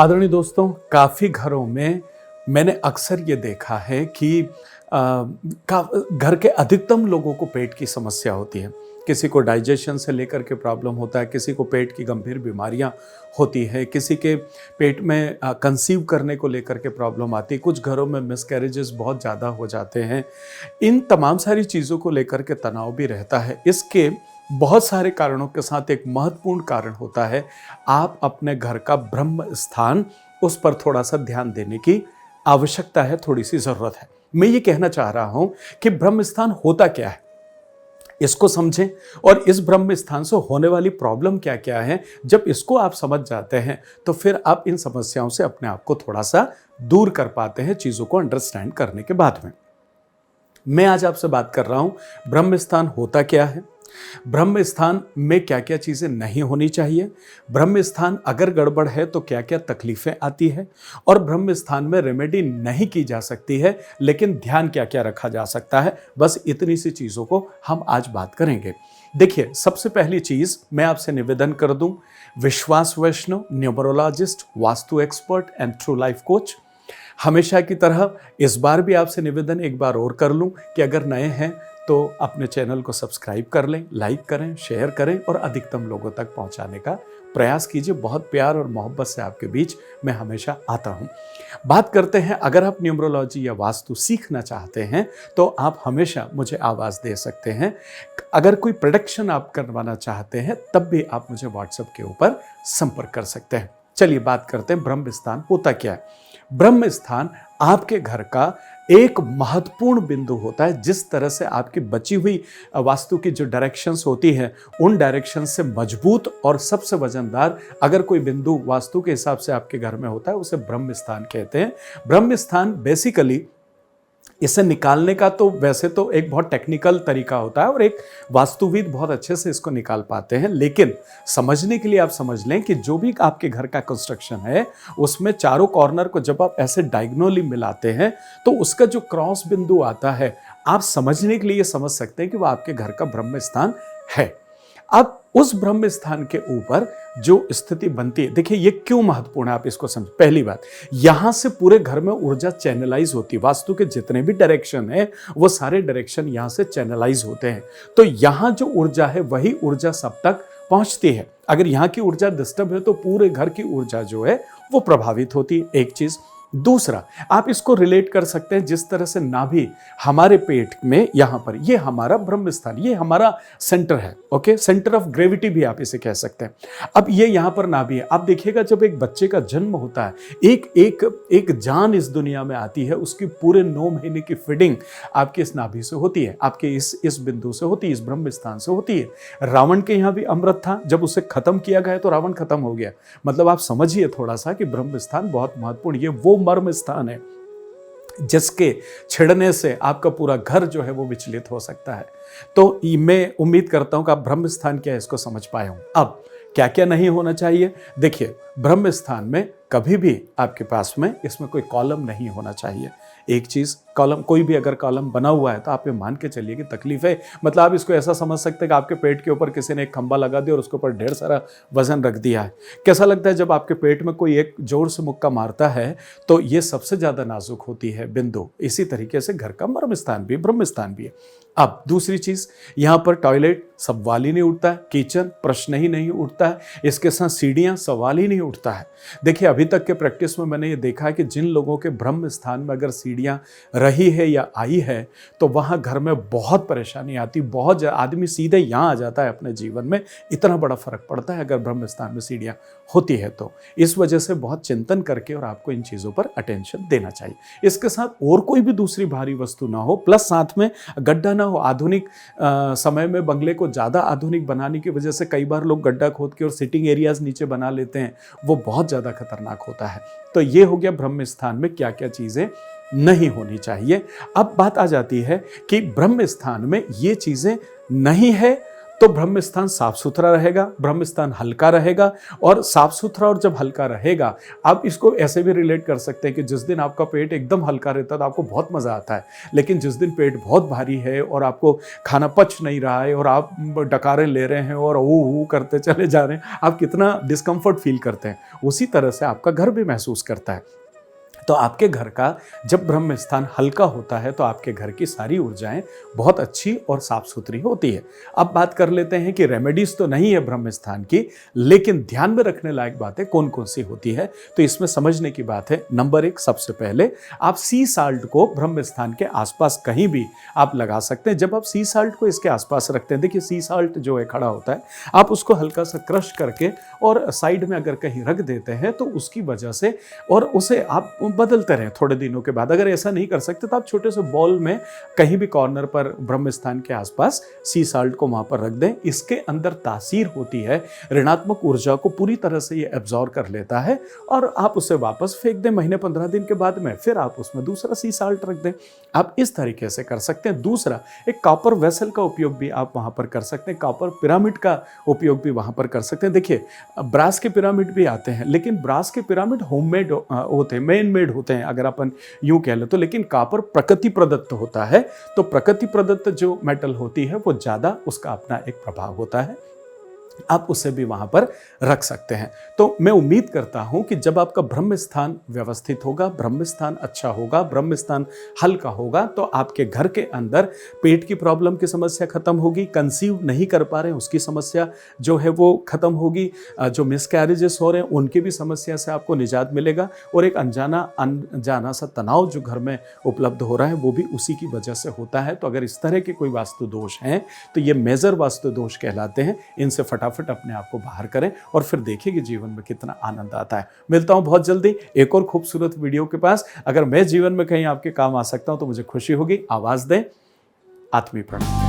आदरणीय दोस्तों, काफ़ी घरों में मैंने अक्सर ये देखा है कि घर के अधिकतम लोगों को पेट की समस्या होती है। किसी को डाइजेशन से लेकर के प्रॉब्लम होता है, किसी को पेट की गंभीर बीमारियां होती है, किसी के पेट में कंसीव करने को लेकर के प्रॉब्लम आती है, कुछ घरों में मिसकैरेजेस बहुत ज़्यादा हो जाते हैं। इन तमाम सारी चीज़ों को लेकर के तनाव भी रहता है। इसके बहुत सारे कारणों के साथ एक महत्वपूर्ण कारण होता है, आप अपने घर का ब्रह्म स्थान, उस पर थोड़ा सा ध्यान देने की आवश्यकता है, थोड़ी सी ज़रूरत है। मैं ये कहना चाह रहा हूं कि ब्रह्म स्थान होता क्या है, इसको समझें और इस ब्रह्म स्थान से होने वाली प्रॉब्लम क्या क्या है। जब इसको आप समझ जाते हैं तो फिर आप इन समस्याओं से अपने आप को थोड़ा सा दूर कर पाते हैं, चीज़ों को अंडरस्टैंड करने के बाद में। मैं आज आपसे बात कर रहा हूं ब्रह्म स्थान होता क्या है, ब्रह्म स्थान में क्या क्या चीज़ें नहीं होनी चाहिए, ब्रह्म स्थान अगर गड़बड़ है तो क्या क्या तकलीफें आती है, और ब्रह्म स्थान में रेमेडी नहीं की जा सकती है लेकिन ध्यान क्या क्या रखा जा सकता है। बस इतनी सी चीज़ों को हम आज बात करेंगे। देखिए, सबसे पहली चीज़ मैं आपसे निवेदन कर दूं, Vishwas Vaishnav, numerologist, vastu expert and true life coach, हमेशा की तरह इस बार भी आपसे निवेदन एक बार और कर लूं कि अगर नए हैं तो अपने चैनल को सब्सक्राइब कर लें, लाइक करें, शेयर करें और अधिकतम लोगों तक पहुंचाने का प्रयास कीजिए। बहुत प्यार और मोहब्बत से आपके बीच मैं हमेशा आता हूं। बात करते हैं, अगर आप न्यूमरोलॉजी या वास्तु सीखना चाहते हैं तो आप हमेशा मुझे आवाज़ दे सकते हैं। अगर कोई प्रेडिक्शन आप करवाना चाहते हैं तब भी आप मुझे व्हाट्सएप के ऊपर संपर्क कर सकते हैं। चलिए बात करते हैं ब्रह्म स्थान होता क्या है। ब्रह्म स्थान आपके घर का एक महत्वपूर्ण बिंदु होता है। जिस तरह से आपकी बची हुई वास्तु की जो डायरेक्शंस होती हैं, उन डायरेक्शन से मजबूत और सबसे वजनदार अगर कोई बिंदु वास्तु के हिसाब से आपके घर में होता है, उसे ब्रह्म स्थान कहते हैं। ब्रह्म स्थान बेसिकली, इसे निकालने का तो वैसे तो एक बहुत टेक्निकल तरीका होता है और एक वास्तुविद बहुत अच्छे से इसको निकाल पाते हैं, लेकिन समझने के लिए आप समझ लें कि जो भी आपके घर का कंस्ट्रक्शन है उसमें चारों कॉर्नर को जब आप ऐसे डायगोनली मिलाते हैं तो उसका जो क्रॉस बिंदु आता है, आप समझने के लिए समझ सकते हैं कि वह आपके घर का ब्रह्म स्थान है। अब उस ब्रह्म स्थान के ऊपर जो स्थिति बनती है, देखिए ये क्यों महत्वपूर्ण है, आप इसको समझ। पहली बात, यहां से पूरे घर में ऊर्जा चैनलाइज होती है। वास्तु के जितने भी डायरेक्शन है वो सारे डायरेक्शन यहां से चैनलाइज होते हैं, तो यहां जो ऊर्जा है वही ऊर्जा सब तक पहुंचती है। अगर यहां की ऊर्जा डिस्टर्ब है तो पूरे घर की ऊर्जा जो है वो प्रभावित होती है, एक चीज। दूसरा, आप इसको रिलेट कर सकते हैं जिस तरह से नाभि हमारे पेट में यहां पर, ये हमारा ब्रह्म स्थान, ये हमारा सेंटर है, ओके, सेंटर ऑफ ग्रेविटी भी आप इसे कह सकते हैं। अब ये यहां पर नाभि है। आप देखिएगा जब एक बच्चे का जन्म होता है, एक जान इस दुनिया में आती है, उसकी पूरे 9 महीने की फीडिंग आपके इस नाभि से होती है, आपके इस बिंदु से होती है, इस ब्रह्म स्थान से होती है। रावण के यहां भी अमृत था, जब उसे खत्म किया गया तो रावण खत्म हो गया। मतलब आप समझिए थोड़ा सा कि ब्रह्म स्थान बहुत महत्वपूर्ण, ये वो मर्म स्थान है जिसके छिड़ने से आपका पूरा घर जो है वो विचलित हो सकता है। तो मैं उम्मीद करता हूं कि आप ब्रह्म स्थान क्या है इसको समझ पाए हों। अब क्या क्या नहीं होना चाहिए, देखिए, ब्रह्म स्थान में कभी भी आपके पास में इसमें कोई कॉलम नहीं होना चाहिए। एक चीज, कॉलम, कोई भी अगर कॉलम बना हुआ है तो आप ये मान के चलिए कि तकलीफ है। मतलब आप इसको ऐसा समझ सकते हैं कि आपके पेट के ऊपर किसी ने एक खंबा लगा दिया और उसके ऊपर ढेर सारा वजन रख दिया है। कैसा लगता है जब आपके पेट में कोई एक जोर से मुक्का मारता है तो ये सबसे ज्यादा नाजुक होती है बिंदु। इसी तरीके से घर का मर्म स्थान भी ब्रह्म स्थान भी है। अब दूसरी चीज, यहां पर टॉयलेट सवाल ही नहीं उठता है, किचन प्रश्न ही नहीं उठता है, इसके साथ सीढ़ियां सवाल ही नहीं उठता है। देखिए, अभी तक के प्रैक्टिस में मैंने ये देखा है कि जिन लोगों के ब्रह्म स्थान में अगर सीढ़ियां रही है या आई है तो वहां घर में बहुत परेशानी आती, बहुत आदमी सीधे यहां आ जाता है अपने जीवन में। इतना बड़ा फर्क पड़ता है अगर ब्रह्म स्थान में सीढ़ियां होती है तो। इस वजह से बहुत चिंतन करके और आपको इन चीजों पर अटेंशन देना चाहिए। इसके साथ और कोई भी दूसरी भारी वस्तु ना हो, प्लस साथ में गड्ढा ना हो। आधुनिक समय में बंगले को ज्यादा आधुनिक बनाने की वजह से कई बार लोग गड्ढा खोद के और सिटिंग एरियाज नीचे बना लेते हैं, वो बहुत ज्यादा खतरनाक होता है। तो ये हो गया ब्रह्म स्थान में क्या क्या चीजें नहीं होनी चाहिए। अब बात आ जाती है कि ब्रह्म स्थान में ये चीजें नहीं है तो ब्रह्म स्थान साफ सुथरा रहेगा, ब्रह्म स्थान हल्का रहेगा। और साफ सुथरा और जब हल्का रहेगा, आप इसको ऐसे भी रिलेट कर सकते हैं कि जिस दिन आपका पेट एकदम हल्का रहता है तो आपको बहुत मजा आता है, लेकिन जिस दिन पेट बहुत भारी है और आपको खाना पच नहीं रहा है और आप डकारे ले रहे हैं और ऊ करते चले जा रहे हैं, आप कितना डिस्कम्फर्ट फील करते हैं, उसी तरह से आपका घर भी महसूस करता है। तो आपके घर का जब ब्रह्म स्थान हल्का होता है तो आपके घर की सारी ऊर्जाएं बहुत अच्छी और साफ सुथरी होती है। अब बात कर लेते हैं कि रेमेडीज तो नहीं है ब्रह्म स्थान की, लेकिन ध्यान में रखने लायक बातें कौन कौन सी होती है, तो इसमें समझने की बात है। नंबर 1, सबसे पहले आप सी साल्ट को ब्रह्म स्थान के आसपास कहीं भी आप लगा सकते हैं। जब आप सी साल्ट को इसके आसपास रखते हैं, देखिए सी साल्ट जो है खड़ा होता है, आप उसको हल्का सा क्रश करके और साइड में अगर कहीं रख देते हैं तो उसकी वजह से, और उसे आप बदलते रहें थोड़े दिनों के बाद। अगर ऐसा नहीं कर सकते तो आप छोटे से बॉल में कहीं भी कॉर्नर पर ब्रह्म स्थान के आसपास सी साल्ट को वहां पर रख दें। इसके अंदर तासीर होती है, ऋणात्मक ऊर्जा को पूरी तरह से ये एब्जॉर्ब कर लेता है और आप उसे वापस फेंक दें। महीने 15 दिन के बाद में फिर आप उसमें दूसरा सी साल्ट रख दें। आप इस तरीके से कर सकते हैं। दूसरा, एक कॉपर वेसल का उपयोग भी आप वहां पर कर सकते हैं, कॉपर पिरामिड का उपयोग भी वहां पर कर सकते हैं। देखिए, ब्रास के पिरामिड भी आते हैं, लेकिन ब्रास के पिरामिड होममेड होते हैं, मैन मेड होते हैं अगर अपन यूं कह लें तो, लेकिन कॉपर प्रकृति प्रदत्त होता है। तो प्रकृति प्रदत्त जो मेटल होती है वो ज्यादा, उसका अपना एक प्रभाव होता है, आप उसे भी वहां पर रख सकते हैं। तो मैं उम्मीद करता हूं कि जब आपका ब्रह्म स्थान व्यवस्थित होगा, ब्रह्म स्थान अच्छा होगा, ब्रह्म स्थान हल्का होगा, तो आपके घर के अंदर पेट की प्रॉब्लम की समस्या खत्म होगी, कंसीव नहीं कर पा रहे हैं उसकी समस्या जो है वो खत्म होगी, जो मिसकैरेजेस हो रहे हैं उनकी भी समस्या से आपको निजात मिलेगा, और एक अनजाना सा तनाव जो घर में उपलब्ध हो रहा है वो भी उसी की वजह से होता है। तो अगर इस तरह के कोई वास्तु दोष हैं तो ये मेजर वास्तु दोष कहलाते हैं। इनसे फटाफट अपने आप को बाहर करें और फिर देखिए कि जीवन में कितना आनंद आता है। मिलता हूं बहुत जल्दी एक और खूबसूरत वीडियो के पास। अगर मैं जीवन में कहीं आपके काम आ सकता हूं तो मुझे खुशी होगी। आवाज दें। आत्मीय प्रणाम।